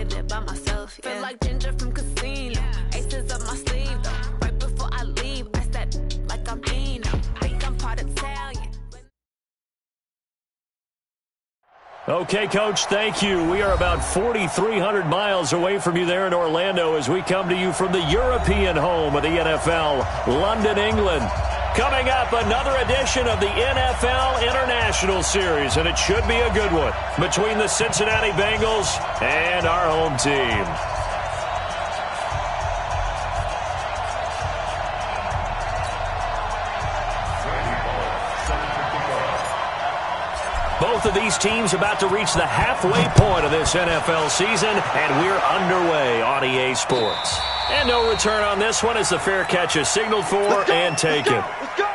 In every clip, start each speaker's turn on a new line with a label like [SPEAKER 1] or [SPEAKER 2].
[SPEAKER 1] did it by myself, yeah. Feel like Ginger from Casino, aces up my sleeve, though. Right before I leave, I said like I'm Eno. Think I'm part Italian.
[SPEAKER 2] Okay, Coach, thank you. We are about 4,300 miles away from you there in Orlando as we come to you from the European home of the NFL, London, England. Coming up, another edition of the NFL International Series, and it should be a good one between the Cincinnati Bengals and our home team. Both of these teams about to reach the halfway point of this NFL season, and we're underway on EA Sports. And no return on this one as the fair catch is signaled for and taken.
[SPEAKER 3] Let's go.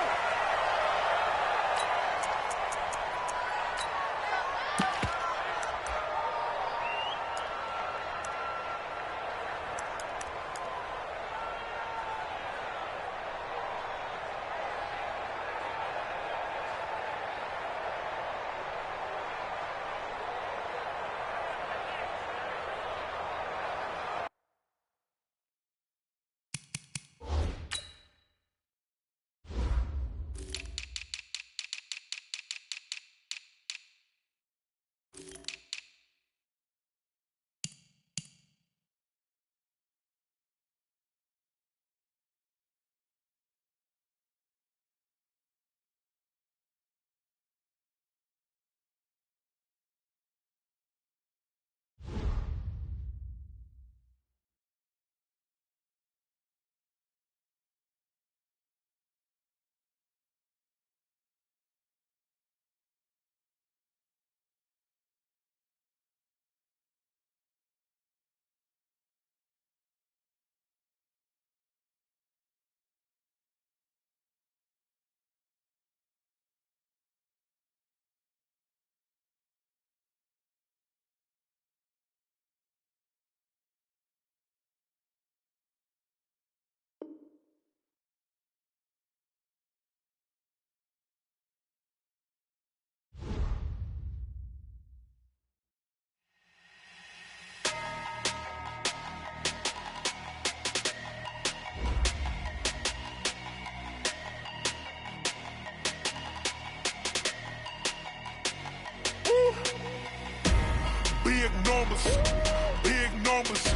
[SPEAKER 4] Big numbers,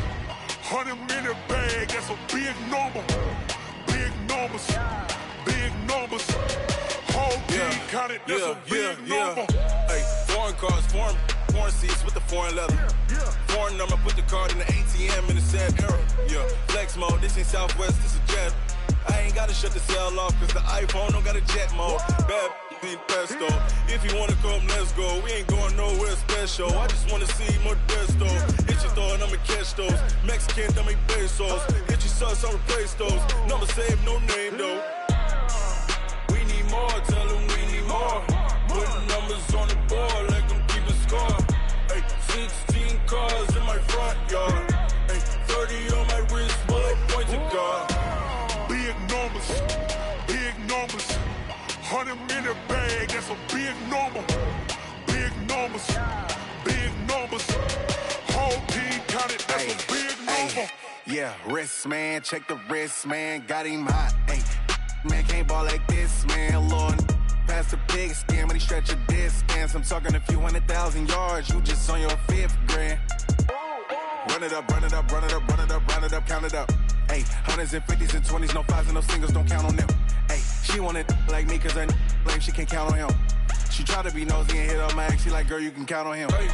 [SPEAKER 4] 100-minute bag, that's a big number. Big numbers, whole team counted, that's a big number.
[SPEAKER 5] Hey, foreign cars, foreign seats with the foreign leather. Foreign number, put the card in the ATM in the sad era. Yeah, flex mode, this ain't Southwest, this is jet. I ain't gotta shut the cell off, cause the iPhone don't got a jet mode. Bad need pesto. If you wanna come, let's go. We ain't going nowhere special. I just wanna see Modesto. Hit your throw and I'ma catch those. Mexican, dummy pesos. Hit your sauce, I'll replace those. Number saved, no name though. We need more, tell them we need more. Putting numbers on the board, let them keep a score. Hey, 16 cars in my front yard. Hey, 30 on my wrist, bullet point to God.
[SPEAKER 4] Big numbers, 100-minute bag, that's a big number. Big numbers, whole team counted, that's a big number.
[SPEAKER 5] Yeah, wrist man, check the wrist man, got him hot. Hey, man can't ball like this, man. Lord, past the big scam, when he stretch a distance. I'm talking a few 100,000 yards, you just on your 5th grand. Run it up, count it up. Hey, hundreds and 50s and 20s, no 5s and no singles, don't count on them. Hey, she wanted like me cause her like she can't count on him. She tried to be nosy and hit her max, she like, girl, you can count on him. Hey,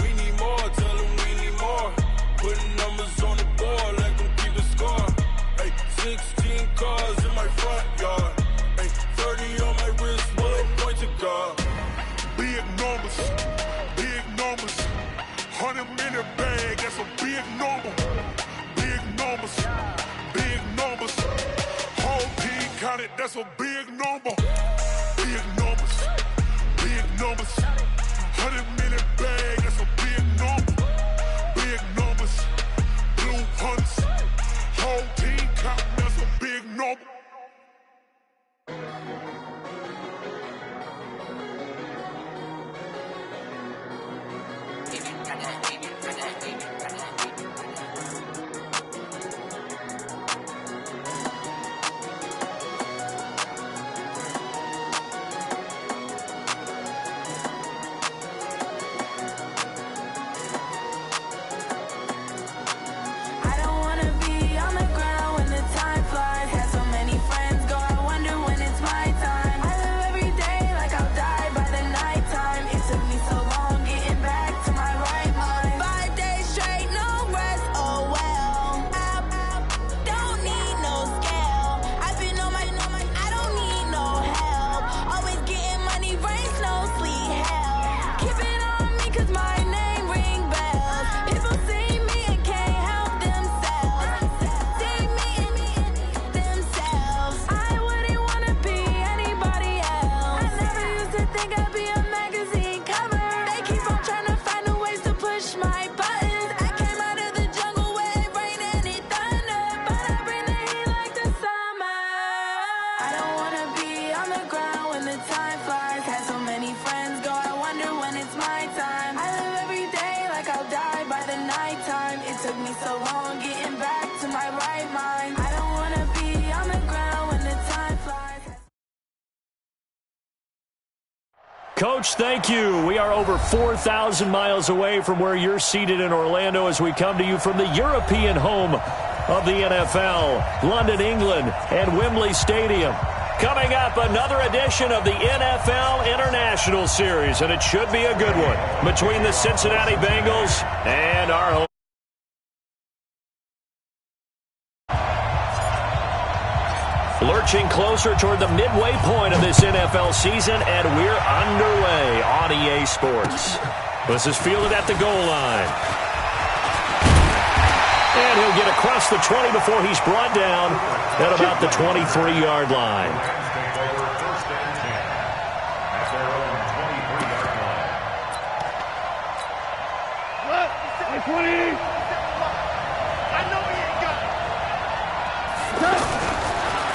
[SPEAKER 5] we need more, tell them we need more. Putting numbers on the board, let them keep the score. Hey, 16 cars in my front yard. Hey, 30 on my wrist, bullet point to God.
[SPEAKER 4] Big numbers, 100-minute bag, that's a big number. Big numbers, whole team counted, that's a big number. Big numbers, 100-minute bag, that's a big number. Big numbers, blue hunts, whole team counting, that's a big number.
[SPEAKER 2] Coach, thank you. We are over 4,000 miles away from where you're seated in Orlando as we come to you from the European home of the NFL, London, England, and Wembley Stadium. Coming up, another edition of the NFL International Series, and it should be a good one between the Cincinnati Bengals and our home. Lurching closer toward the midway point of this NFL season, and we're underway on EA Sports. This is fielded at the goal line. And he'll get across the 20 before he's brought down at about the 23-yard line.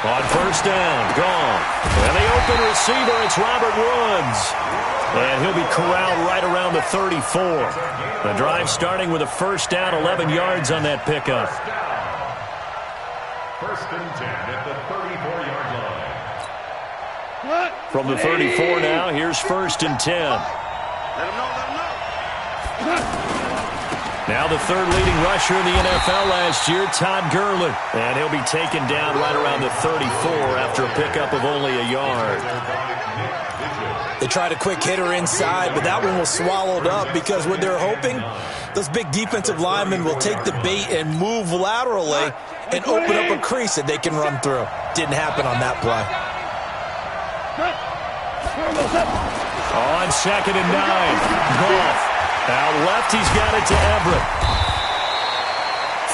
[SPEAKER 2] On first down, gone. And the open receiver, it's Robert Woods. And he'll be corralled right around the 34. The drive starting with a first down, 11 yards on that pickup.
[SPEAKER 3] First and 10 at the 34-yard line.
[SPEAKER 2] From the 34 now, here's first and 10.
[SPEAKER 4] Let him know.
[SPEAKER 2] Now the third leading rusher in the NFL last year, Todd Gurley. And he'll be taken down right around the 34 after a pickup of only a yard.
[SPEAKER 6] They tried a quick hitter inside, but that one was swallowed up because what they're hoping, those big defensive linemen will take the bait and move laterally and open up a crease that they can run through. Didn't happen on that play.
[SPEAKER 2] On second and 9, Goff. Out left, he's got it to Everett.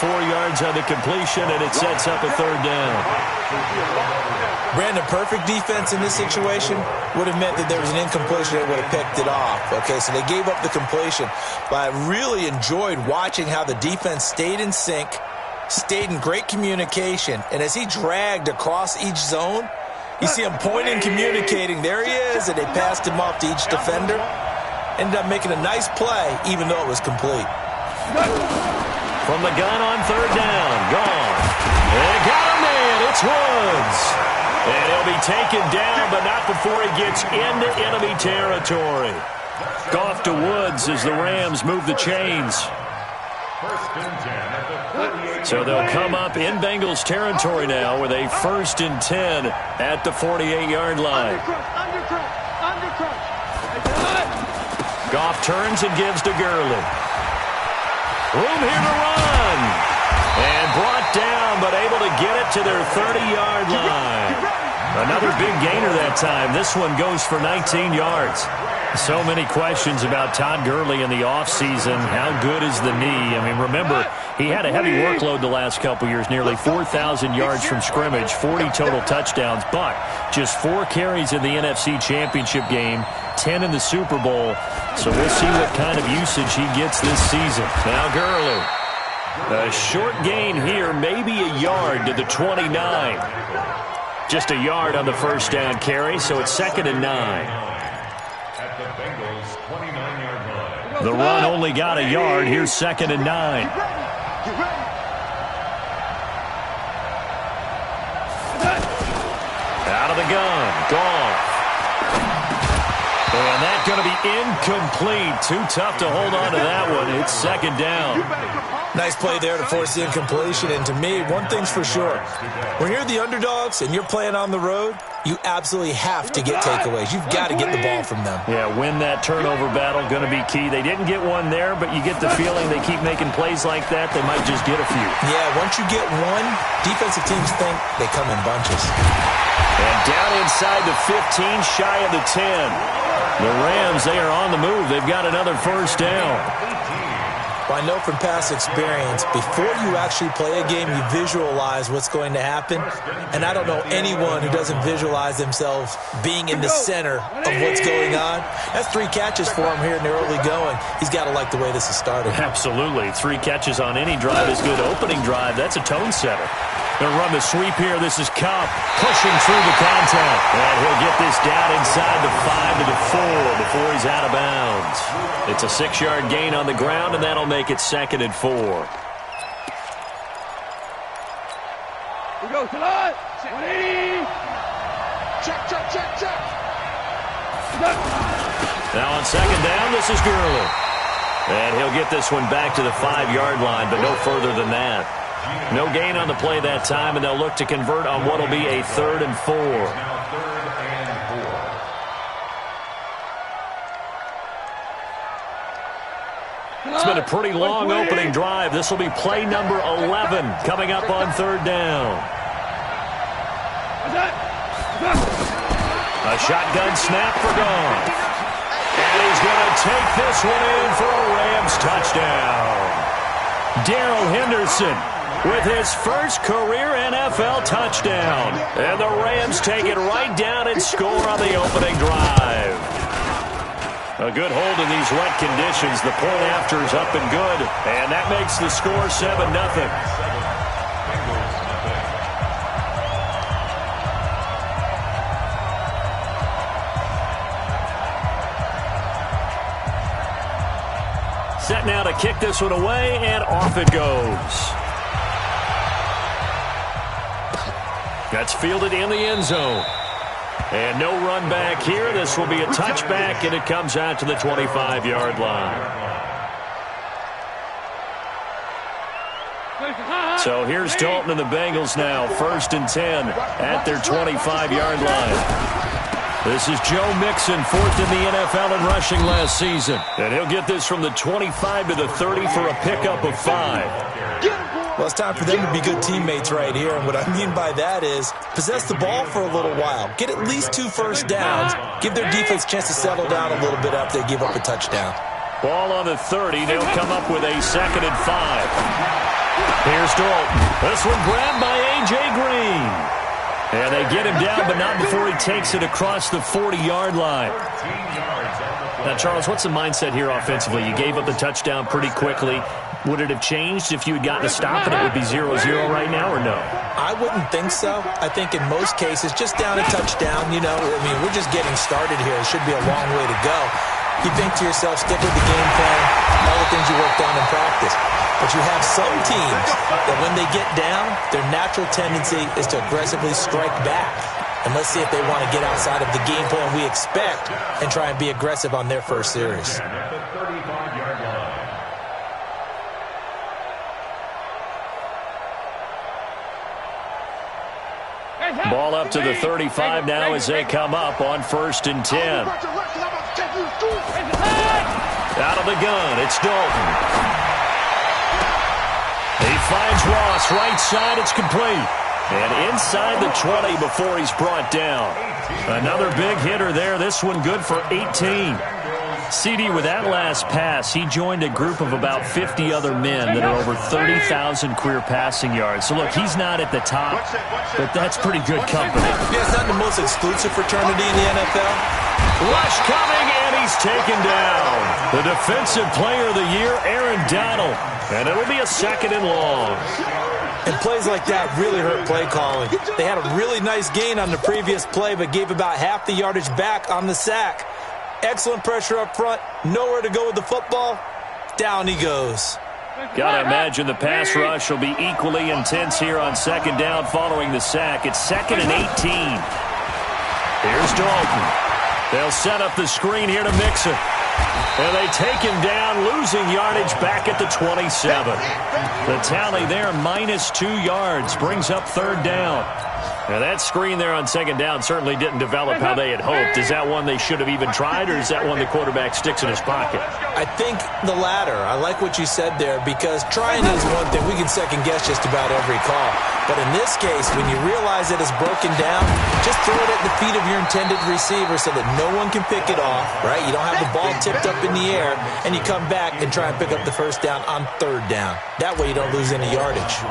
[SPEAKER 2] 4 yards on the completion, and it sets up a third down.
[SPEAKER 6] Brandon, perfect defense in this situation would have meant that there was an incompletion that would have picked it off. Okay, so they gave up the completion. But I really enjoyed watching how the defense stayed in sync, stayed in great communication, and as he dragged across each zone, you see him pointing, communicating. There he is, and they passed him off to each defender. Ended up making a nice play, even though it was complete.
[SPEAKER 2] From the gun on third down, gone. They got him in. It's Woods. And he'll be taken down, but not before he gets into enemy territory. Goff to Woods as the Rams move the chains.
[SPEAKER 3] First and 10 at the 48.
[SPEAKER 2] So they'll come up in Bengals territory now with a first and 10 at the 48-yard line. Goff turns and gives to Gurley. Room here to run. And brought down, but able to get it to their 30-yard line. Another big gainer that time. This one goes for 19 yards. So many questions about Todd Gurley in the offseason. How good is the knee? I mean, remember, he had a heavy workload the last couple years, nearly 4,000 yards from scrimmage, 40 total touchdowns, but just 4 carries in the NFC Championship game, 10 in the Super Bowl. So we'll see what kind of usage he gets this season. Now Gurley. A short gain here, maybe a yard to the 29. Just a yard on the first down carry, so it's second and 9. The run only got a yard. Here's second and 9. Out of the gun. Gone. And that's going to be incomplete. Too tough to hold on to that one. It's second down.
[SPEAKER 6] Nice play there to force the incompletion. And to me, one thing's for sure. When you're the underdogs and you're playing on the road, you absolutely have to get takeaways. You've got to get the ball from them.
[SPEAKER 2] Yeah, win that turnover battle, going to be key. They didn't get one there, but you get the feeling they keep making plays like that, they might just get a few.
[SPEAKER 6] Yeah, once you get one, defensive teams think they come in bunches.
[SPEAKER 2] And down inside the 15, shy of the 10. The Rams, they are on the move. They've got another first down.
[SPEAKER 6] Well, I know from past experience, before you actually play a game, you visualize what's going to happen. And I don't know anyone who doesn't visualize themselves being in the center of what's going on. That's 3 catches for him here in the early going. He's got to like the way this is started.
[SPEAKER 2] Absolutely. 3 catches on any drive is good. Opening drive, that's a tone setter. They'll run the sweep here. This is Kupp pushing through the contact. And he'll get this down inside the 5 to the 4 before he's out of bounds. It's a 6-yard gain on the ground, and that'll make it second and 4.
[SPEAKER 7] We go, Salah. 180. Check.
[SPEAKER 2] Now on second down, this is Gurley. And he'll get this one back to the 5-yard line, but no further than that. No gain on the play that time, and they'll look to convert on what will be a 3rd and 4. It's been a pretty long opening drive. This will be play number 11 coming up on 3rd down. A shotgun snap for Goff. And he's going to take this one in for a Rams touchdown. Darrell Henderson with his first career NFL touchdown. And the Rams take it right down and score on the opening drive. A good hold in these wet conditions. The point after is up and good. And that makes the score 7-0. Set now to kick this one away, and off it goes. That's fielded in the end zone. And no run back here. This will be a touchback, and it comes out to the 25-yard line. So here's Dalton and the Bengals now, 1st and 10 at their 25-yard line. This is Joe Mixon, 4th in the NFL in rushing last season. And he'll get this from the 25 to the 30 for a pickup of 5.
[SPEAKER 6] Well, it's time for them to be good teammates right here. And what I mean by that is possess the ball for a little while. Get at least 2 first downs. Give their defense a chance to settle down a little bit after they give up a touchdown.
[SPEAKER 2] Ball on the 30. They'll come up with a 2nd and 5. Here's Dalton. This one grabbed by A.J. Green. And they get him down, but not before he takes it across the 40-yard line. Now, Charles, what's the mindset here offensively? You gave up the touchdown pretty quickly. Would it have changed if you had gotten a stop and it would be 0-0 right now, or no?
[SPEAKER 6] I wouldn't think so. I think in most cases, just down a touchdown, we're just getting started here. It should be a long way to go. You think to yourself, stick with the game plan, all the things you worked on in practice. But you have some teams that when they get down, their natural tendency is to aggressively strike back. And let's see if they want to get outside of the game plan we expect and try and be aggressive on their first series.
[SPEAKER 2] Ball up to the 35 now as they come up on 1st and 10. Out of the gun, it's Dalton. He finds Ross, right side, it's complete. And inside the 20 before he's brought down. Another big hitter there, this one good for 18. CD, with that last pass, he joined a group of about 50 other men that are over 30,000 career passing yards. So, look, he's not at the top, but that's pretty good company.
[SPEAKER 6] Yeah, it's not the most exclusive fraternity in the NFL.
[SPEAKER 2] Rush coming, and he's taken down. The defensive player of the year, Aaron Donald. And it'll be a 2nd and long.
[SPEAKER 6] And plays like that really hurt play calling. They had a really nice gain on the previous play, but gave about half the yardage back on the sack. Excellent pressure up front. Nowhere to go with the football. Down he goes.
[SPEAKER 2] Gotta imagine the pass rush will be equally intense here on 2nd down following the sack. It's 2nd and 18. Here's Dalton. They'll set up the screen here to Mixon. And they take him down, losing yardage back at the 27. The tally there, -2 yards, brings up 3rd down. Now, that screen there on 2nd down certainly didn't develop how they had hoped. Is that one they should have even tried, or is that one the quarterback sticks in his pocket?
[SPEAKER 6] I think the latter. I like what you said there, because trying is one thing. We can second-guess just about every call. But in this case, when you realize that it's broken down, just throw it at the feet of your intended receiver so that no one can pick it off, right? You don't have the ball tipped up in the air, and you come back and try and pick up the 1st down on 3rd down. That way you don't lose any yardage.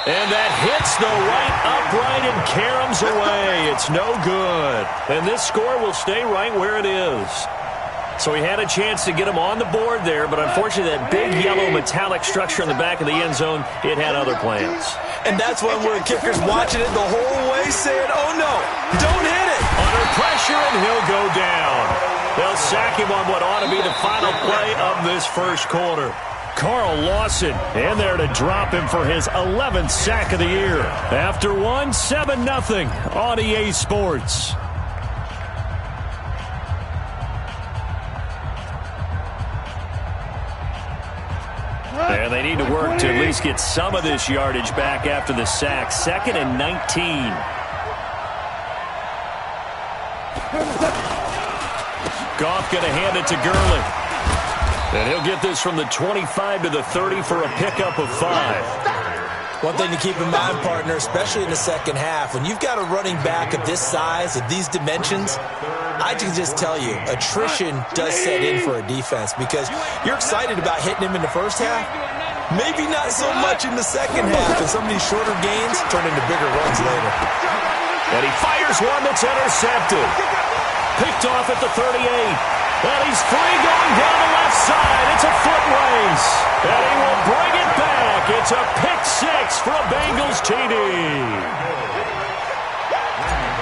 [SPEAKER 2] And that hits the right upright and caroms away. It's no good. And this score will stay right where it is. So he had a chance to get him on the board there, but unfortunately that big yellow metallic structure in the back of the end zone, it had other plans.
[SPEAKER 6] And that's when we're kickers watching it the whole way saying, oh no, don't hit it.
[SPEAKER 2] Under pressure, and he'll go down. They'll sack him on what ought to be the final play of this 1st quarter. Carl Lawson in there to drop him for his 11th sack of the year. After one, 7-0 on EA Sports. And they need to work to at least get some of this yardage back after the sack. 2nd and 19. Goff going to hand it to Gurley. And he'll get this from the 25 to the 30 for a pickup of 5.
[SPEAKER 6] One thing to keep in mind, partner, especially in the second half, when you've got a running back of this size, of these dimensions, I can just tell you, attrition does set in for a defense because you're excited about hitting him in the first half. Maybe not so much in the second half, and some of these shorter gains turn into bigger runs later.
[SPEAKER 2] And he fires one that's intercepted. Picked off at the 38. And he's free going down the left side. It's a foot race. And he will bring it back. It's a pick 6 for a Bengals TD.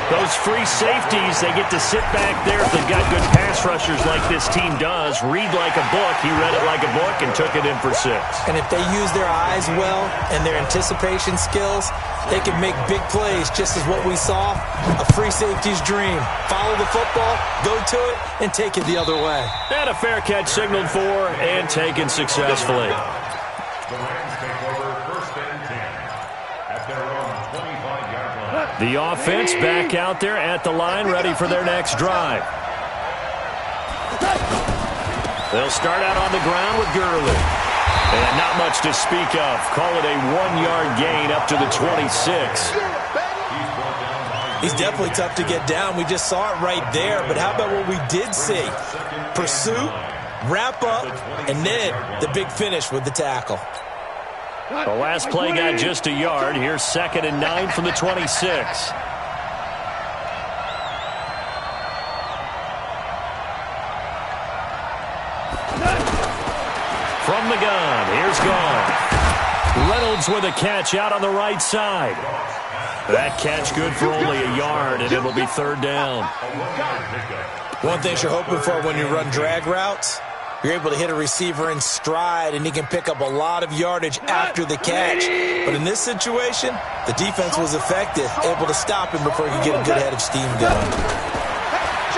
[SPEAKER 2] Those free safeties, they get to sit back there if they've got good pass rushers like this team does. Read like a book. He read it like a book and took it in for 6.
[SPEAKER 6] And if they use their eyes well and their anticipation skills, they can make big plays, just as what we saw, a free safety's dream. Follow the football, go to it, and take it the other way.
[SPEAKER 2] And a fair catch signaled for and taken successfully.
[SPEAKER 3] The Rams take over 1st and 10 at their own 25-yard line.
[SPEAKER 2] The offense back out there at the line, ready for their next drive. They'll start out on the ground with Gurley. And not much to speak of. Call it a 1-yard gain up to the 26.
[SPEAKER 6] He's definitely tough to get down. We just saw it right there. But how about what we did see? Pursuit, wrap up, and then the big finish with the tackle.
[SPEAKER 2] The last play got just a yard. Here's 2nd and 9 from the 26. From the gun, here's Goff. Reynolds with a catch out on the right side. That catch good for only a yard, and it'll be 3rd down.
[SPEAKER 6] One thing you're hoping for when you run drag routes, you're able to hit a receiver in stride, and he can pick up a lot of yardage after the catch. But in this situation, the defense was effective, able to stop him before he could get a good head of steam going.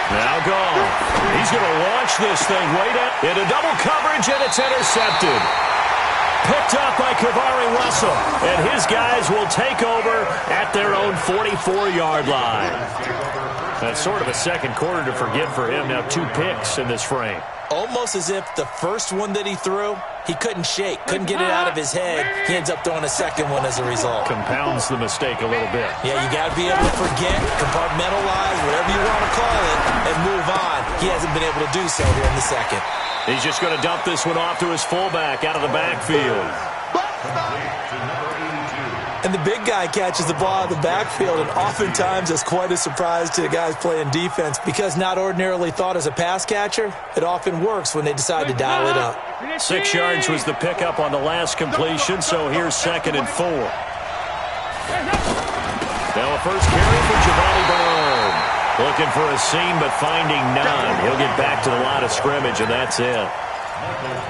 [SPEAKER 2] Now Goff. He's going to launch this thing way down into double coverage, and it's intercepted. Picked up by Kavari Russell, and his guys will take over at their own 44-yard line. That's sort of a second quarter to forget for him. Now 2 picks in this frame.
[SPEAKER 6] Almost as if the first one that he threw, he couldn't shake, couldn't get it out of his head. He ends up throwing a second one as a result.
[SPEAKER 2] Compounds the mistake a little bit.
[SPEAKER 6] Yeah, you got to be able to forget, compartmentalize, whatever you want to call it, and move on. He hasn't been able to do so here in the second.
[SPEAKER 2] He's just going to dump this one off to his fullback out of the backfield.
[SPEAKER 6] And the big guy catches the ball out of the backfield, and oftentimes it's quite a surprise to the guys playing defense because not ordinarily thought as a pass catcher, it often works when they decide to dial it up.
[SPEAKER 2] 6 yards was the pickup on the last completion, so here's 2nd and 4. Now a first carry for Giovanni Bernard. Looking for a seam, but finding none. He'll get back to the line of scrimmage, and that's it.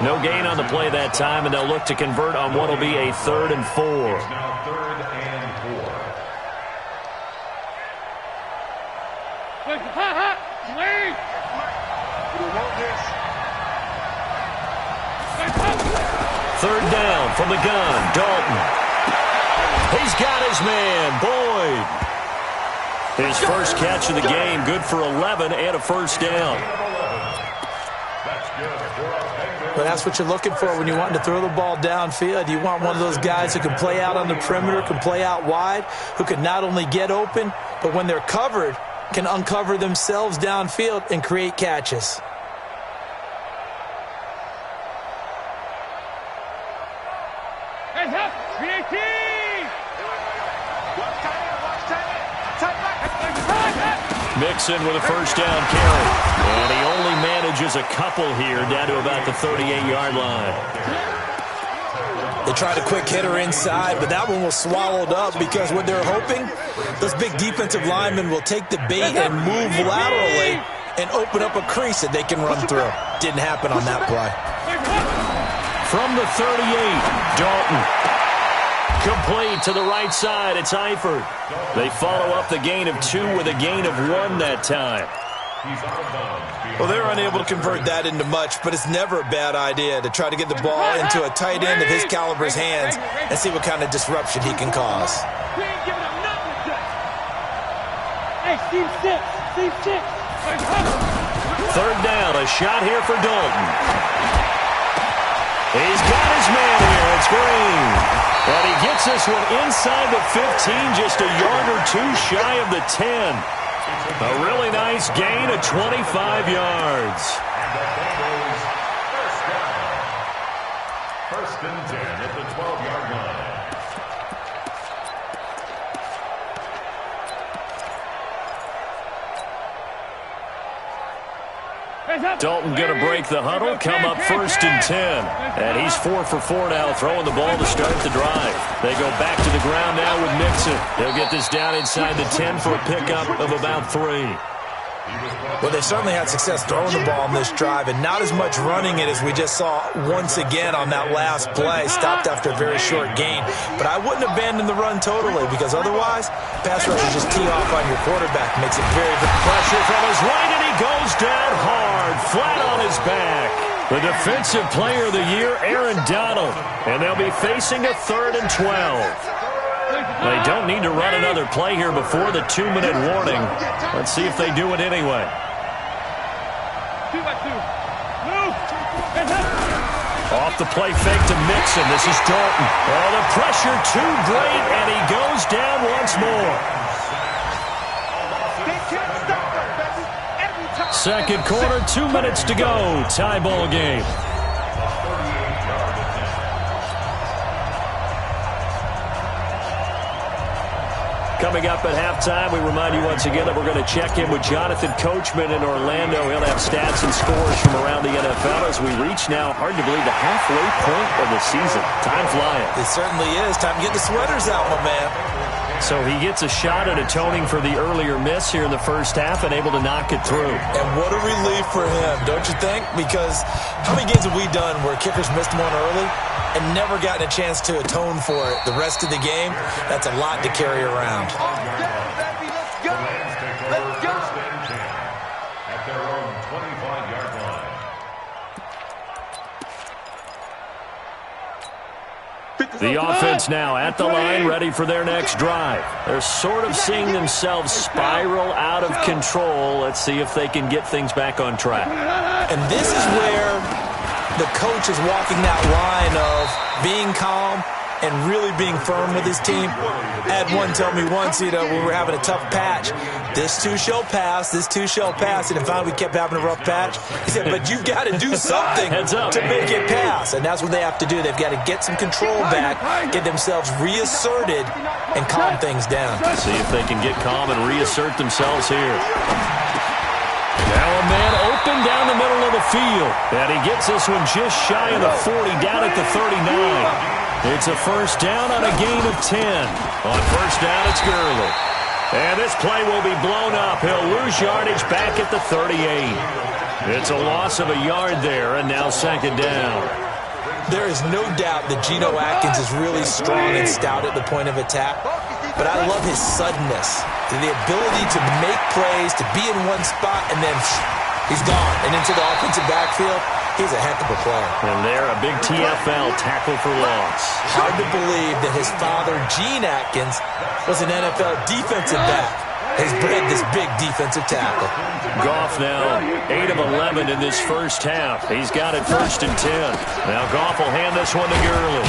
[SPEAKER 2] No gain on the play that time, and they'll look to convert on what will be a 3rd and 4.
[SPEAKER 3] Now 3rd and 4.
[SPEAKER 2] 3rd down from the gun. Dalton. He's got his man, Boyd. His first catch of the game, good for 11 and a first down.
[SPEAKER 6] But that's what you're looking for when you want to throw the ball downfield. You want one of those guys who can play out on the perimeter, can play out wide, who can not only get open, but when they're covered, can uncover themselves downfield and create catches.
[SPEAKER 2] Mixon with a first down carry. And he only manages a couple here down to about the 38-yard line.
[SPEAKER 6] They tried a quick hitter inside, but that one was swallowed up because what they're hoping, those big defensive linemen will take the bait and move laterally and open up a crease that they can run through. Didn't happen on that play.
[SPEAKER 2] from the 38. Dalton. Complete to the right side. It's Eifert. They follow up the gain of 2 with a gain of 1 that time.
[SPEAKER 6] Well, they're unable to convert that into much, but it's never a bad idea to try to get the ball into a tight end of his caliber's hands and see what kind of disruption he can cause.
[SPEAKER 2] Third down, a shot here for Dalton. He's got his man here. It's Green. And he gets this one inside the 15, just a yard or 2 shy of the 10. A really nice gain of 25 yards.
[SPEAKER 3] First and 10 at the 12-yard line.
[SPEAKER 2] Dalton going to break the huddle, come up first and 10. And he's 4 for 4 now, throwing the ball to start the drive. They go back to the ground now with Mixon. They'll get this down inside the 10 for a pickup of about 3.
[SPEAKER 6] Well, they certainly had success throwing the ball on this drive, and not as much running it as we just saw once again on that last play. Stopped after a very short gain. But I wouldn't abandon the run totally, because otherwise, pass rushers just tee off on your quarterback. Makes it very good.
[SPEAKER 2] Pressure from his right, and he goes down hard, flat on his back. The defensive player of the year, Aaron Donald. And they'll be facing a 3rd and 12. They don't need to run another play here before the 2-minute warning. Let's see if they do it anyway. Off the play fake to Mixon. This is Dalton. Oh, the pressure too great, and he goes down once more. Second quarter, 2 minutes to go. Tie ball game. Coming up at halftime, we remind you once again that we're going to check in with Jonathan Coachman in Orlando. He'll have stats and scores from around the NFL as we reach now, hard to believe, the halfway point of the season. Time flying.
[SPEAKER 6] It certainly is. Time to get the sweaters out, my man.
[SPEAKER 2] So he gets a shot at atoning for the earlier miss here in the first half and able to knock it through.
[SPEAKER 6] And what a relief for him, don't you think? Because how many games have we done where kickers missed one early and never gotten a chance to atone for it the rest of the game? That's a lot to carry around.
[SPEAKER 3] Let's go. First and 10 at their own 25-yard line.
[SPEAKER 2] The offense now at the line, ready for their next drive. They're sort of seeing themselves spiral out of control. Let's see if they can get things back on track.
[SPEAKER 6] And this is where the coach is walking that line of being calm and really being firm with his team. I had one tell me once, when we were having a tough patch, this too shall pass, this too shall pass. And finally we kept having a rough patch. He said, but you've got to do something to make it pass. And that's what they have to do. They've got to get some control back, get themselves reasserted, and calm things down.
[SPEAKER 2] See if they can get calm and reassert themselves here. Now a man open down the middle of the field. And he gets this one just shy of the 40, down at the 39. It's a first down on a gain of 10. On first down, it's Gurley. And this play will be blown up. He'll lose yardage back at the 38. It's a loss of a yard there, and now second down.
[SPEAKER 6] There is no doubt that Geno Atkins is really strong and stout at the point of attack. But I love his suddenness, the ability to make plays, to be in one spot, and then he's gone. And into the offensive backfield, he's a heck of a player.
[SPEAKER 2] And there, a big TFL, tackle for loss.
[SPEAKER 6] Hard to believe that his father, Gene Atkins, was an NFL defensive back. He's bred this big defensive tackle.
[SPEAKER 2] Goff now 8 of 11 in this first half. He's got it first and 10. Now Goff will hand this one to Gurley.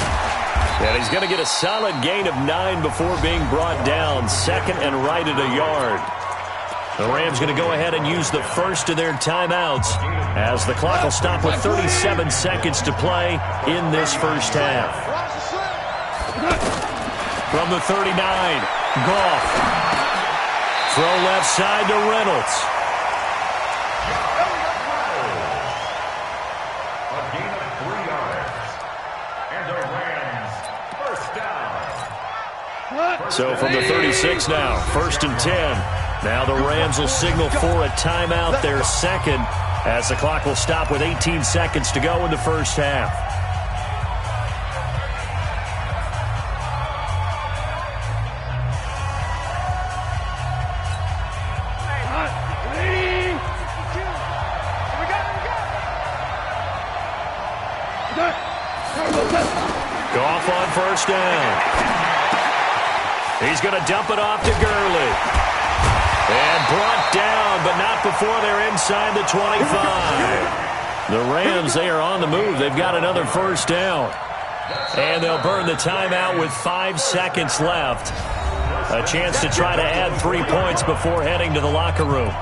[SPEAKER 2] And he's going to get a solid gain of 9 before being brought down. Second and right at a yard. The Rams going to go ahead and use the first of their timeouts as the clock will stop with 37 seconds to play in this first half. From the 39, Goff. Throw left side to Reynolds.
[SPEAKER 3] A gain of 3 yards. And the Rams first down.
[SPEAKER 2] So from the 36 now, first and 10. Now the Rams will signal for a timeout, their second, as the clock will stop with 18 seconds to go in the first half. He's going to dump it off to Gurley. And brought down, but not before they're inside the 25. The Rams, they are on the move. They've got another first down. And they'll burn the timeout with 5 seconds left. A chance to try to add 3 points before heading to the locker room.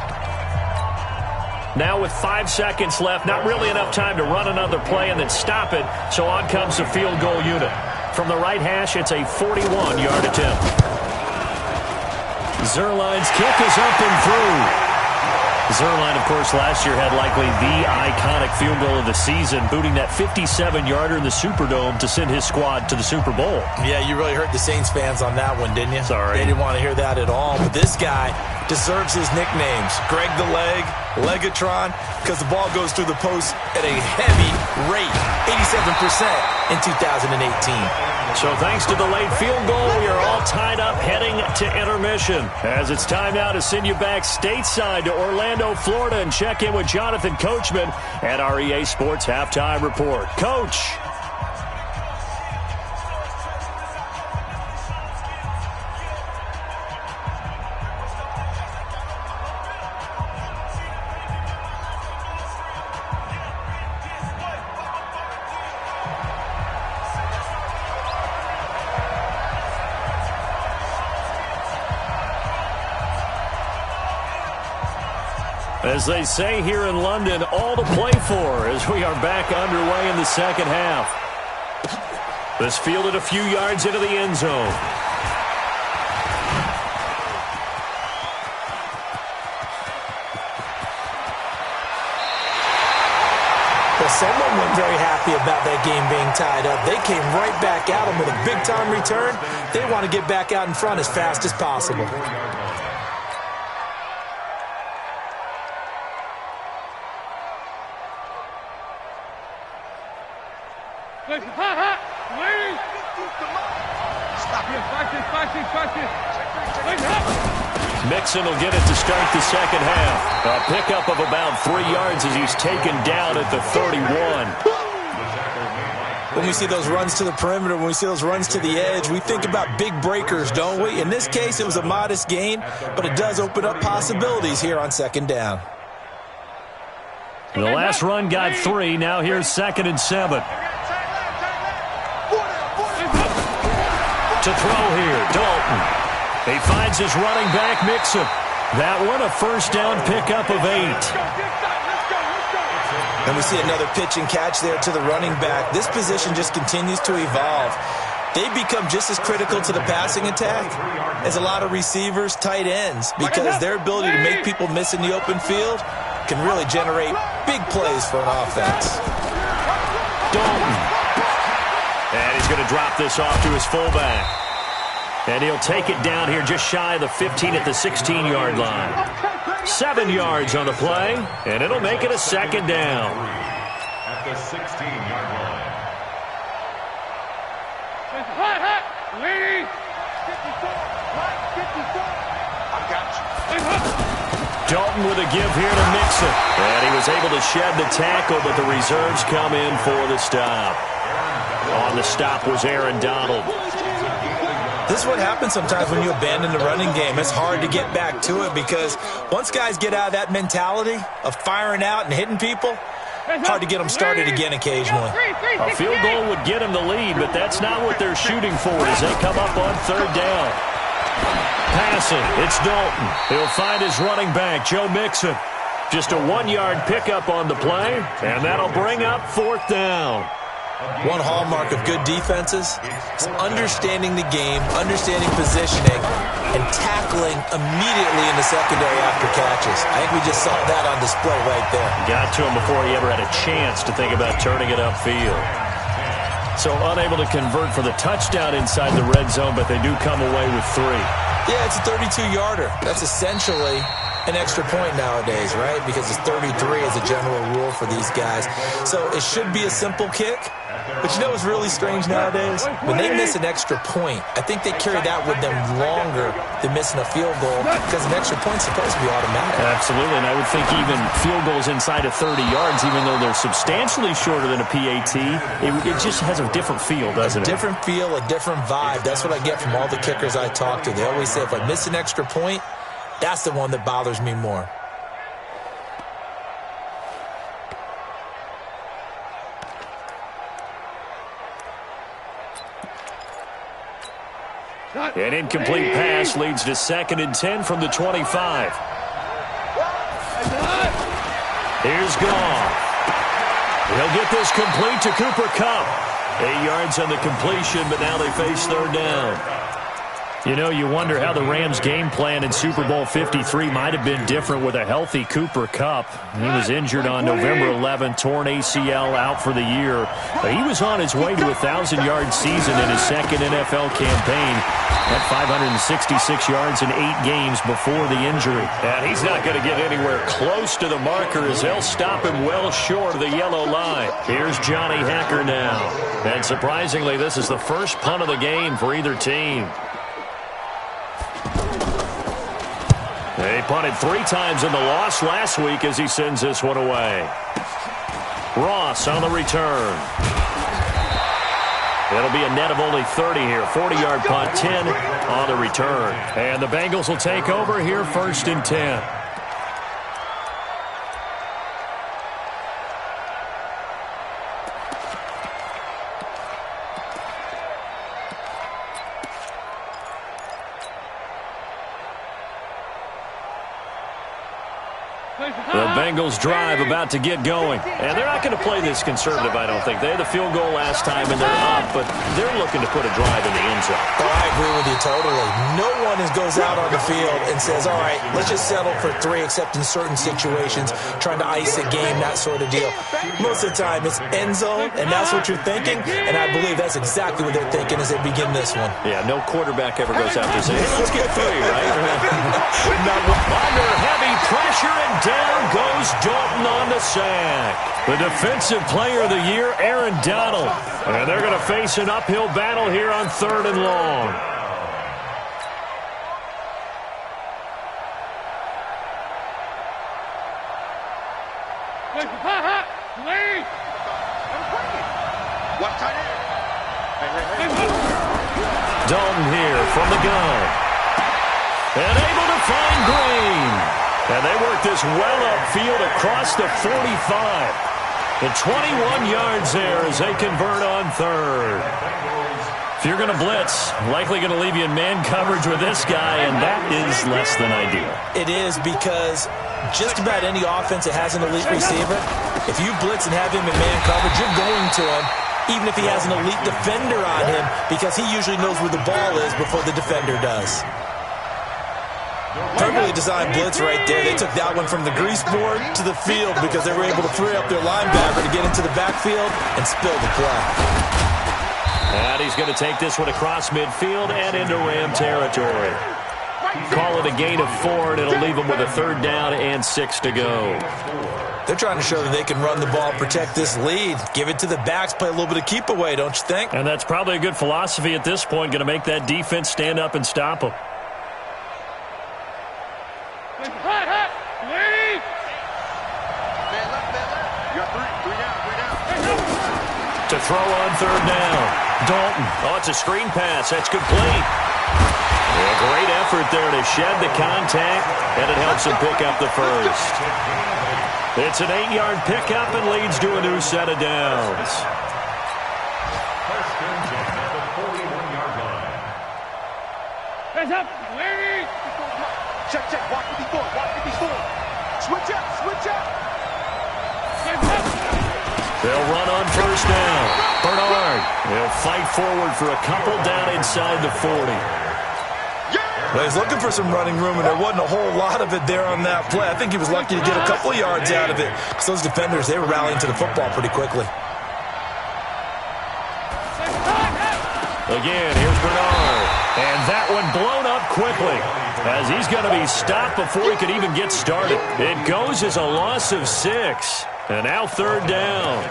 [SPEAKER 2] Now with 5 seconds left, not really enough time to run another play and then stop it, so on comes the field goal unit. From the right hash, it's a 41-yard attempt. Zerline's kick is up and through. Zerline, of course, last year had likely the iconic field goal of the season, booting that 57-yarder in the Superdome to send his squad to the Super Bowl.
[SPEAKER 6] Yeah, you really hurt the Saints fans on that one, didn't you?
[SPEAKER 2] Sorry.
[SPEAKER 6] They didn't want to hear that at all. But this guy deserves his nicknames. Greg the Leg, Legatron, because the ball goes through the post at a heavy rate, 87% in 2018.
[SPEAKER 2] So thanks to the late field goal, we are all tied up heading to intermission. As it's time now to send you back stateside to Orlando, Florida, and check in with Jonathan Coachman at our EA Sports Halftime Report. Coach. As they say here in London, all to play for as we are back underway in the second half. This fielded a few yards into the end zone.
[SPEAKER 6] Well, someone wasn't very happy about that game being tied up. They came right back at them with a big-time return. They want to get back out in front as fast as possible.
[SPEAKER 2] Mixon will get it to start the second half. A pickup of about 3 yards as he's taken down at the 31.
[SPEAKER 6] When we see those runs to the perimeter, when we see those runs to the edge, we think about big breakers, don't we? In this case, it was a modest gain, but it does open up possibilities here on second down.
[SPEAKER 2] The last run got 3. Now here's 2nd and 7. To throw here, Dalton. He finds his running back, Mixon. That one a first down pickup of 8.
[SPEAKER 6] And we see another pitch and catch there to the running back. This position just continues to evolve. They become just as critical to the passing attack as a lot of receivers, tight ends, because their ability to make people miss in the open field can really generate big plays for an offense.
[SPEAKER 2] Dalton. And he's going to drop this off to his fullback. And he'll take it down here just shy of the 15 at the 16-yard line. 7 yards on the play, and it'll make it a second down.
[SPEAKER 3] At the 16-yard line.
[SPEAKER 2] Dalton with a give here to Mixon. And he was able to shed the tackle, but the reserves come in for the stop. On the stop was Aaron Donald.
[SPEAKER 6] This is what happens sometimes when you abandon the running game. It's hard to get back to it because once guys get out of that mentality of firing out and hitting people, hard to get them started again occasionally.
[SPEAKER 2] A field goal would get them the lead, but that's not what they're shooting for as they come up on 3rd down. Passing, it's Dalton. He'll find his running back, Joe Mixon. Just a 1-yard pickup on the play, and that'll bring up 4th down.
[SPEAKER 6] One hallmark of good defenses is understanding the game, understanding positioning, and tackling immediately in the secondary after catches. I think we just saw that on display right there.
[SPEAKER 2] Got to him before he ever had a chance to think about turning it upfield. So unable to convert for the touchdown inside the red zone, but they do come away with 3.
[SPEAKER 6] Yeah, it's a 32-yarder. That's essentially an extra point nowadays, right? Because it's 33 as a general rule for these guys. So it should be a simple kick, But you know what's really strange nowadays? When they miss an extra point, I think they carry that with them longer than missing a field goal because an extra point's supposed to be automatic.
[SPEAKER 2] Absolutely, and I would think even field goals inside of 30 yards, even though they're substantially shorter than a PAT, it just has a different feel, doesn't it?
[SPEAKER 6] A different feel, a different vibe. That's what I get from all the kickers I talk to. They always say if I miss an extra point, that's the one that bothers me more.
[SPEAKER 2] An incomplete pass leads to 2nd and 10 from the 25. Here's Goff. He'll get this complete to Cooper Kupp. 8 yards on the completion, but now they face 3rd down. You know, you wonder how the Rams' game plan in Super Bowl 53 might have been different with a healthy Cooper Kupp. He was injured on November 11th, torn ACL, out for the year. But he was on his way to a 1,000-yard season in his 2nd NFL campaign. At 566 yards in 8 games before the injury. And he's not going to get anywhere close to the marker as they'll stop him well short of the yellow line. Here's Johnny Hacker now. And surprisingly, this is the first punt of the game for either team. They punted 3 times in the loss last week as he sends this one away. Ross on the return. It'll be a net of only 30 here. 40-yard punt, 10 on the return. And the Bengals will take over here, 1st and 10. The Bengals drive about to get going. And they're not going to play this conservative, I don't think. They had the field goal last time, and they're up, but they're looking to put a drive in the end zone.
[SPEAKER 6] Oh, I agree with you totally. No one goes out on the field and says, all right, let's just settle for 3, except in certain situations, trying to ice a game, that sort of deal. Most of the time, it's end zone, and that's what you're thinking, and I believe that's exactly what they're thinking as they begin this one.
[SPEAKER 2] Yeah, no quarterback ever goes out there saying, hey, let's get 3, right? Under heavy pressure, and down goes Dalton on the sack. The defensive player of the year, Aaron Donald. And they're going to face an uphill battle here on 3rd and long. Dalton here from the gun. And able to find Green. And they work this well upfield across the 45. And 21 yards there as they convert on 3rd. If you're going to blitz, likely going to leave you in man coverage with this guy, and that is less than ideal.
[SPEAKER 6] It is, because just about any offense that has an elite receiver, if you blitz and have him in man coverage, you're going to him, even if he has an elite defender on him, because he usually knows where the ball is before the defender does. Perfectly designed blitz right there. They took that one from the grease board to the field because they were able to free up their linebacker to get into the backfield and spill the play.
[SPEAKER 2] And he's going to take this one across midfield and into Ram territory. Call it a gain of 4, and it'll leave them with a 3rd down and 6 to go.
[SPEAKER 6] They're trying to show that they can run the ball, protect this lead, give it to the backs, play a little bit of keep away, don't you think?
[SPEAKER 2] And that's probably a good philosophy at this point, going to make that defense stand up and stop them. To throw on 3rd down. Dalton. Oh, it's a screen pass. That's complete. A great effort there to shed the contact, and it helps him pick up the 1st. It's an 8-yard pickup and leads to a new set of downs.
[SPEAKER 3] First and 10 at the 41-yard line.
[SPEAKER 7] Hands up. Ladies.
[SPEAKER 8] Check. Watch what he's doing. Switch up.
[SPEAKER 7] Hands up.
[SPEAKER 2] They'll run on 1st down. Bernard. He'll fight forward for a couple down inside the 40.
[SPEAKER 6] Well, he's looking for some running room, and there wasn't a whole lot of it there on that play. I think he was lucky to get a couple of yards out of it, because those defenders, they were rallying to the football pretty quickly.
[SPEAKER 2] Again, here's Bernard. And that one blown up quickly, as he's going to be stopped before he could even get started. It goes as a loss of 6. And now 3rd down.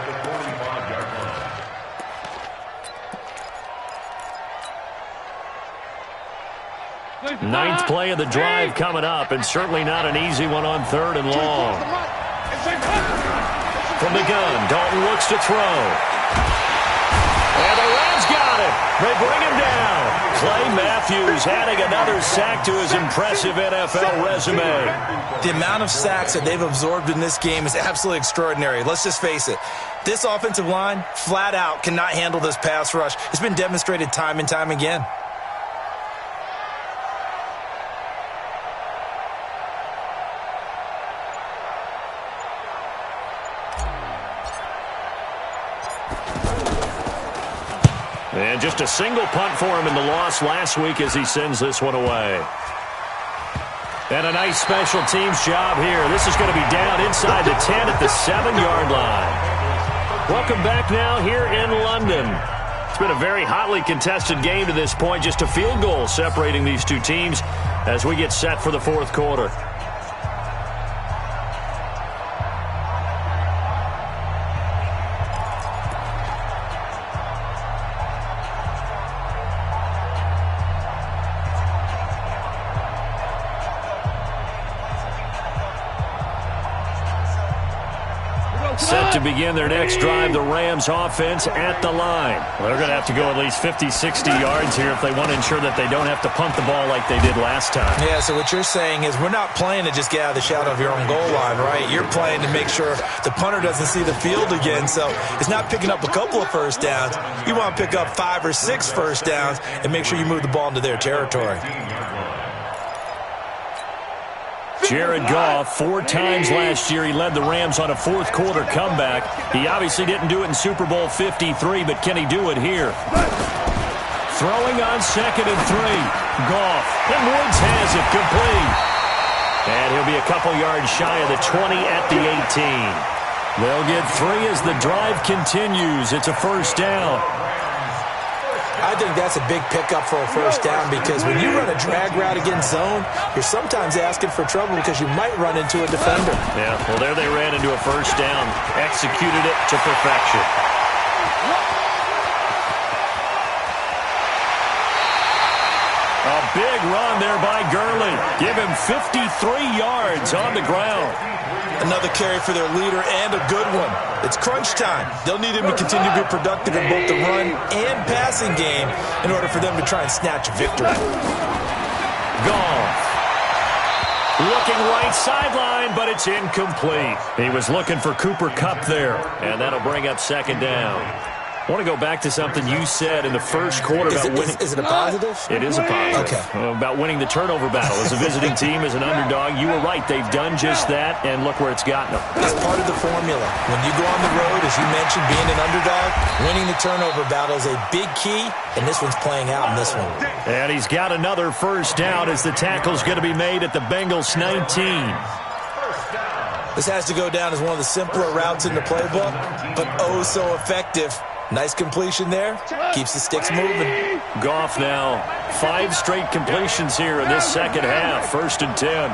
[SPEAKER 2] Ninth play of the drive coming up, and certainly not an easy one on 3rd and long. From the gun, Dalton looks to throw. And the Rams got it. They bring him down. Clay Matthews adding another sack to his impressive NFL resume.
[SPEAKER 6] The amount of sacks that they've absorbed in this game is absolutely extraordinary. Let's just face it. This offensive line, flat out, cannot handle this pass rush. It's been demonstrated time and time again.
[SPEAKER 2] And just a single punt for him in the loss last week as he sends this one away. And a nice special teams job here. This is going to be down inside the 10 at the 7-yard line. Welcome back now here in London. It's been a very hotly contested game to this point. Just a field goal separating these two teams as we get set for the 4th quarter. Set to begin their next drive, the Rams offense at the line. Well, they're going to have to go at least 50, 60 yards here if they want to ensure that they don't have to punt the ball like they did last time.
[SPEAKER 6] Yeah, so what you're saying is we're not playing to just get out of the shadow of your own goal line, right? You're playing to make sure the punter doesn't see the field again. So it's not picking up a couple of first downs. You want to pick up 5 or 6 first downs and make sure you move the ball into their territory.
[SPEAKER 2] Jared Goff, 4 times last year, he led the Rams on a 4th quarter comeback. He obviously didn't do it in Super Bowl 53, but can he do it here? Throwing on 2nd and 3. Goff, and Woods has it complete. And he'll be a couple yards shy of the 20 at the 18. They'll get 3 as the drive continues. It's a first down.
[SPEAKER 6] I think that's a big pickup for a first down because when you run a drag route against zone, you're sometimes asking for trouble because you might run into a defender.
[SPEAKER 2] Yeah, well, there they ran into a first down. Executed it to perfection. A big run there by Gurley. Give him 53 yards on the ground.
[SPEAKER 6] Another carry for their leader and a good one. It's crunch time. They'll need him to continue to be productive in both the run and passing game in order for them to try and snatch a victory.
[SPEAKER 2] Goff. Looking right sideline, but it's incomplete. He was looking for Cooper Kupp there, and that'll bring up 2nd down. I want to go back to something you said in the first quarter about winning.
[SPEAKER 6] Is it a positive?
[SPEAKER 2] It is a positive.
[SPEAKER 6] Okay.
[SPEAKER 2] About winning the turnover battle. As a visiting team, as an underdog, you were right. They've done just that, and look where it's gotten them.
[SPEAKER 6] It's part of the formula. When you go on the road, as you mentioned, being an underdog, winning the turnover battle is a big key, and this one's playing out in this one.
[SPEAKER 2] And he's got another first down as the tackle's going to be made at the Bengals 19.
[SPEAKER 6] This has to go down as one of the simpler routes in the playbook, but oh so effective. Nice completion there. Keeps the sticks moving.
[SPEAKER 2] Goff now 5 straight completions here in this second half. 1st and 10.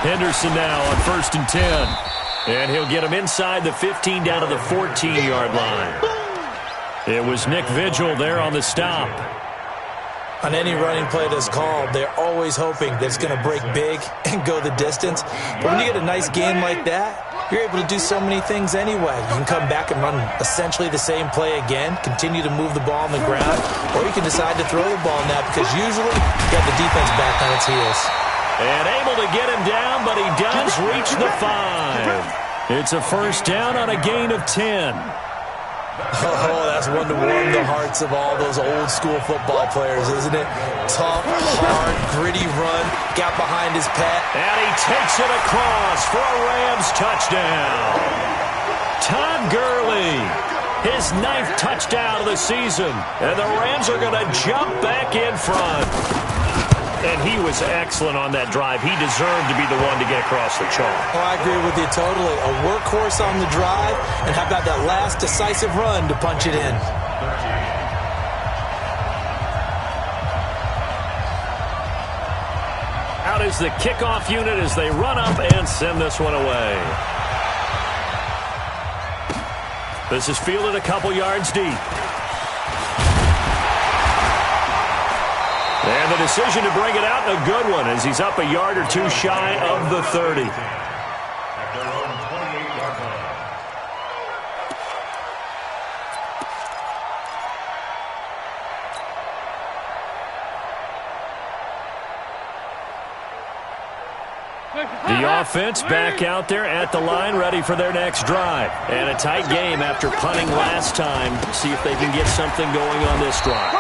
[SPEAKER 2] Henderson now on 1st and 10. And he'll get him inside the 15 down to the 14-yard line. It was Nick Vigil there on the stop.
[SPEAKER 6] On any running play that's called, they're always hoping that it's going to break big and go the distance. But when you get a nice game like that, you're able to do so many things anyway. You can come back and run essentially the same play again, continue to move the ball on the ground, or you can decide to throw the ball now because usually you got the defense back on its heels.
[SPEAKER 2] And able to get him down, but he does reach the 5. It's a first down on a gain of 10.
[SPEAKER 6] Oh, that's one to warm the hearts of all those old-school football players, isn't it? Tough, hard, gritty run, got behind his pad.
[SPEAKER 2] And he takes it across for a Rams touchdown. Todd Gurley, his 9th touchdown of the season. And the Rams are going to jump back in front. And he was excellent on that drive. He deserved to be the one to get across the chalk.
[SPEAKER 6] Oh, I agree with you totally. A workhorse on the drive, and how about that last decisive run to punch it in?
[SPEAKER 2] Out is the kickoff unit as they run up and send this one away. This is fielded a couple yards deep. And the decision to bring it out, and a good one, as he's up a yard or two shy of the 30.
[SPEAKER 3] At their own 28-yard line.
[SPEAKER 2] The offense back out there at the line, ready for their next drive. And a tight game after punting last time. See if they can get something going on this drive.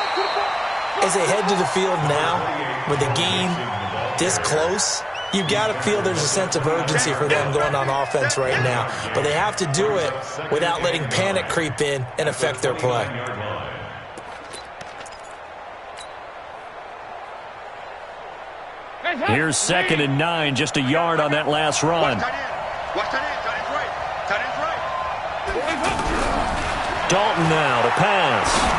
[SPEAKER 6] As they head to the field now, with the game this close, you've got to feel there's a sense of urgency for them going on offense right now. But they have to do it without letting panic creep in and affect their play.
[SPEAKER 2] Here's 2nd and 9, just a yard on that last run. Dalton now to pass.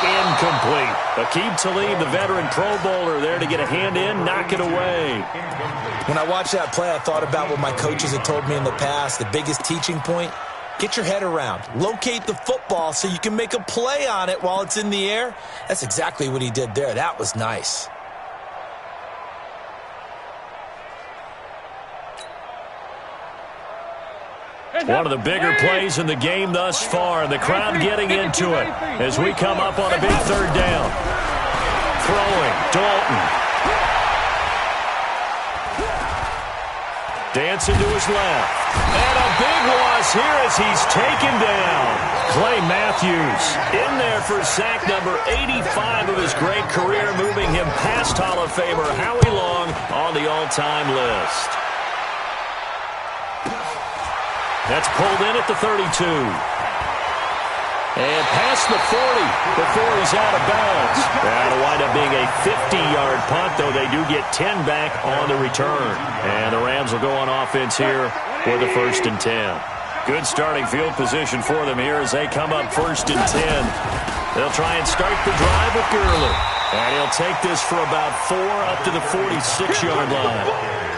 [SPEAKER 2] Incomplete. Aqib Talib, the veteran Pro Bowler, there to get a hand in, knock it away.
[SPEAKER 6] When I watched that play, I thought about what my coaches had told me in the past. The biggest teaching point, get your head around. Locate the football so you can make a play on it while it's in the air. That's exactly what he did there. That was nice.
[SPEAKER 2] One of the bigger plays in the game thus far, and the crowd getting into it as we come up on a big 3rd down. Throwing, Dalton. Dancing to his left. And a big loss here as he's taken down. Clay Matthews in there for sack number 85 of his great career, moving him past Hall of Famer Howie Long on the all-time list. That's pulled in at the 32. And past the 40 before he's out of bounds. That'll wind up being a 50-yard punt, though they do get 10 back on the return. And the Rams will go on offense here for the 1st and 10. Good starting field position for them here as they come up 1st and 10. They'll try and start the drive with Gurley. And he'll take this for about 4 up to the 46-yard line.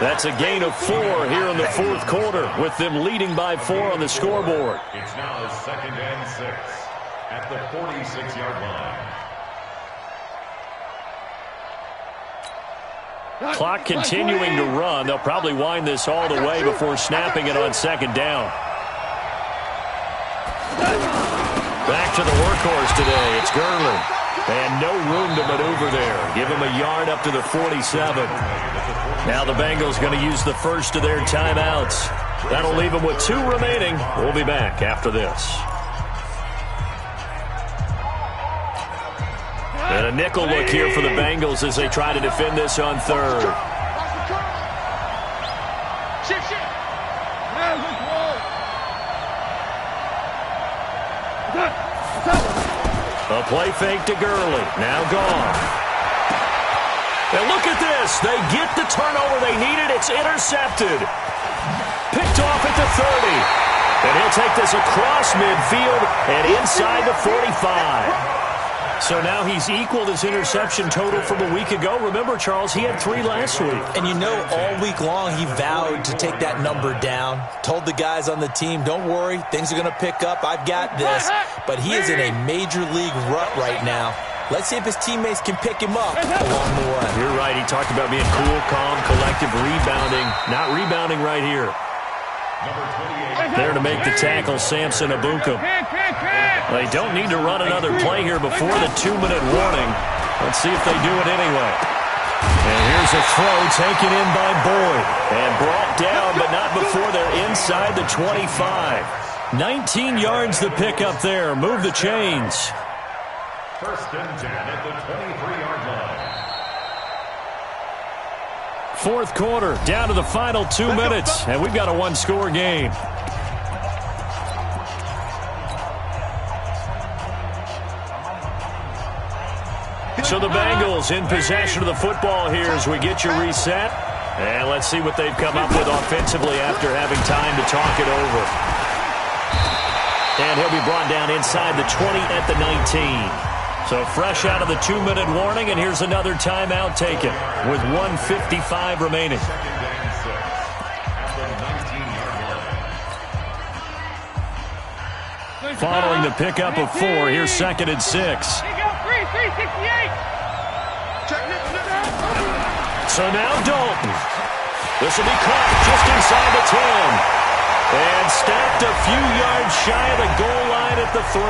[SPEAKER 2] That's a gain of 4 here in the 4th quarter, with them leading by 4 on the scoreboard.
[SPEAKER 3] It's now 2nd and 6 at the 46-yard line.
[SPEAKER 2] Clock continuing to run. They'll probably wind this all the way before snapping it on 2nd down. Back to the workhorse today. It's Gurley. And no room to maneuver there. Give him a yard up to the 47. Now the Bengals going to use the first of their timeouts. That'll leave them with 2 remaining. We'll be back after this. And a nickel look here for the Bengals as they try to defend this on 3rd. A play fake to Gurley. Now gone. And look at this. They get the turnover they needed. It's intercepted. Picked off at the 30. And he'll take this across midfield and inside the 45. So now he's equaled his interception total from a week ago. Remember, Charles, he had 3 last week.
[SPEAKER 6] And you know, all week long he vowed to take that number down. Told the guys on the team, don't worry, things are going to pick up. I've got this. But he is in a major league rut right now. Let's see if his teammates can pick him up along the way.
[SPEAKER 2] You're right. He talked about being cool, calm, collective, rebounding. Not rebounding right here. There to make the tackle, Samson Abukum. They don't need to run another play here before the 2-minute warning. Let's see if they do it anyway. And here's a throw taken in by Boyd. And brought down, but not before they're inside the 25. 19 yards the pick up there. Move the chains.
[SPEAKER 3] 1st and 10 at the 23-yard line.
[SPEAKER 2] 4th quarter, down to the final 2 minutes, and we've got a 1-score game. So the Bengals in possession of the football here as we get you reset. And let's see what they've come up with offensively after having time to talk it over. And he'll be brought down inside the 20 at the 19. So fresh out of the 2-minute warning, and here's another timeout taken with 1:55 remaining. Following the pickup of 4, here's 2nd and 6. So now Dalton. This will be caught just inside the 10. And stacked a few yards shy of the goal line at the 3.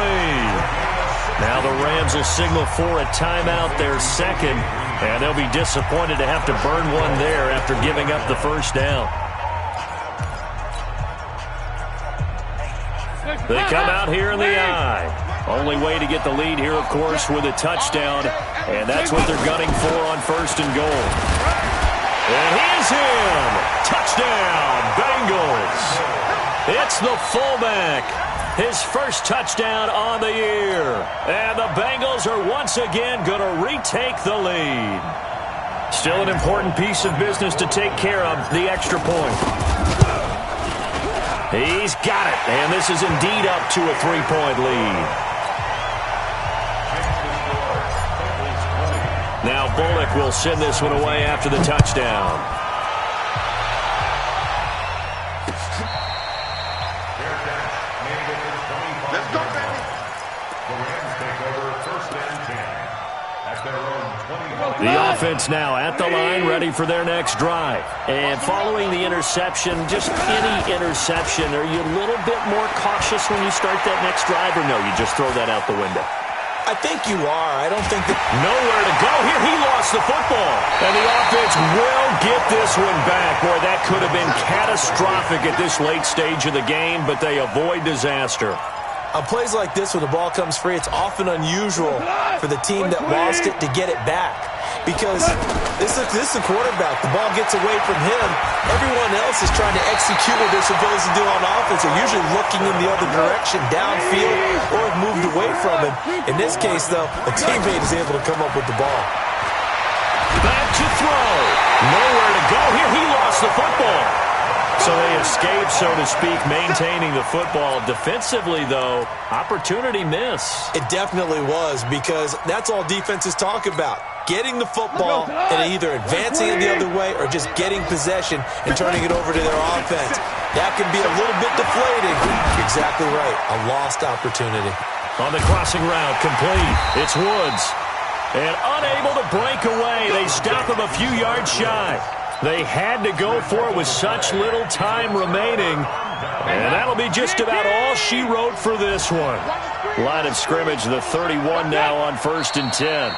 [SPEAKER 2] Now the Rams will signal for a timeout, their second. And they'll be disappointed to have to burn one there after giving up the first down. They come out here in the eye. Only way to get the lead here, of course, with a touchdown. And that's what they're gunning for on 1st and goal. And he's in. Touchdown, Bengals. It's the fullback. His first touchdown on the year. And the Bengals are once again going to retake the lead. Still an important piece of business to take care of, the extra point. He's got it. And this is indeed up to a 3-point lead. Now Bullock will send this one away after the touchdown. The offense now at the line, ready for their next drive. And following the interception, just any interception, are you a little bit more cautious when you start that next drive, or no, you just throw that out the window?
[SPEAKER 6] I think you are. I don't think that...
[SPEAKER 2] Nowhere to go here. He lost the football. And the offense will get this one back. Boy, that could have been catastrophic at this late stage of the game, but they avoid disaster.
[SPEAKER 6] On plays like this, when the ball comes free, it's often unusual for the team that lost it to get it back. Because this is the quarterback. The ball gets away from him. Everyone else is trying to execute what they're supposed to do on offense. They're usually looking in the other direction, downfield, or have moved away from him. In this case, though, a teammate is able to come up with the ball.
[SPEAKER 2] Back to throw. Nowhere to go here. He lost the football. So they escape, so to speak, maintaining the football. Defensively, though, opportunity miss.
[SPEAKER 6] It definitely was, because that's all defenses talk about. Getting the football and either advancing it the other way or just getting possession and turning it over to their offense. That can be a little bit deflating. Exactly right. A lost opportunity.
[SPEAKER 2] On the crossing route, complete. It's Woods. And unable to break away. They stop him a few yards shy. They had to go for it with such little time remaining. And that'll be just about all she wrote for this one. Line of scrimmage, the 31 now on 1st and 10.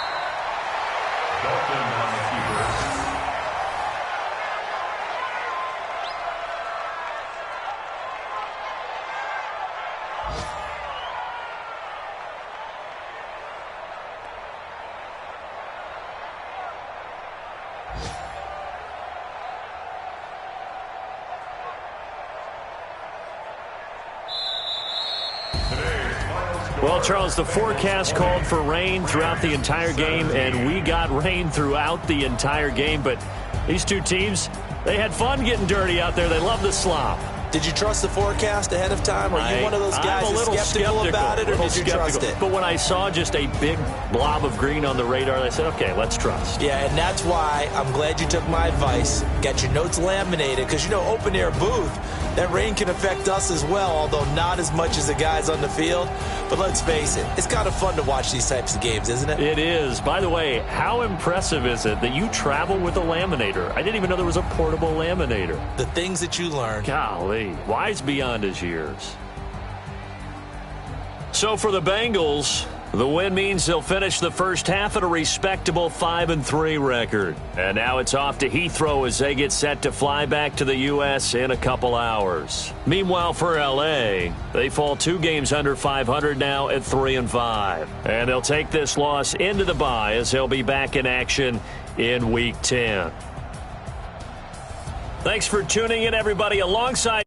[SPEAKER 2] Well, Charles, the forecast called for rain throughout the entire game, and we got rain throughout the entire game. But these two teams, they had fun getting dirty out there. They love the slop.
[SPEAKER 6] Did you trust the forecast ahead of time? Are you one of those guys that's skeptical about it, or did you trust it?
[SPEAKER 2] But when I saw just a big blob of green on the radar, I said, okay, let's trust.
[SPEAKER 6] Yeah, and that's why I'm glad you took my advice. Got your notes laminated, because, you know, open-air booth, that rain can affect us as well, although not as much as the guys on the field. But let's face it, it's kind of fun to watch these types of games, isn't it?
[SPEAKER 2] It is. By the way, how impressive is it that you travel with a laminator? I didn't even know there was a portable laminator.
[SPEAKER 6] The things that you learn.
[SPEAKER 2] Golly. Wise beyond his years. So for the Bengals, the win means they'll finish the first half at a respectable 5-3 record. And now it's off to Heathrow as they get set to fly back to the U.S. in a couple hours. Meanwhile, for L.A., they fall 2 games under 500 now at 3-5. And they'll take this loss into the bye as they'll be back in action in Week 10. Thanks for tuning in, everybody. Alongside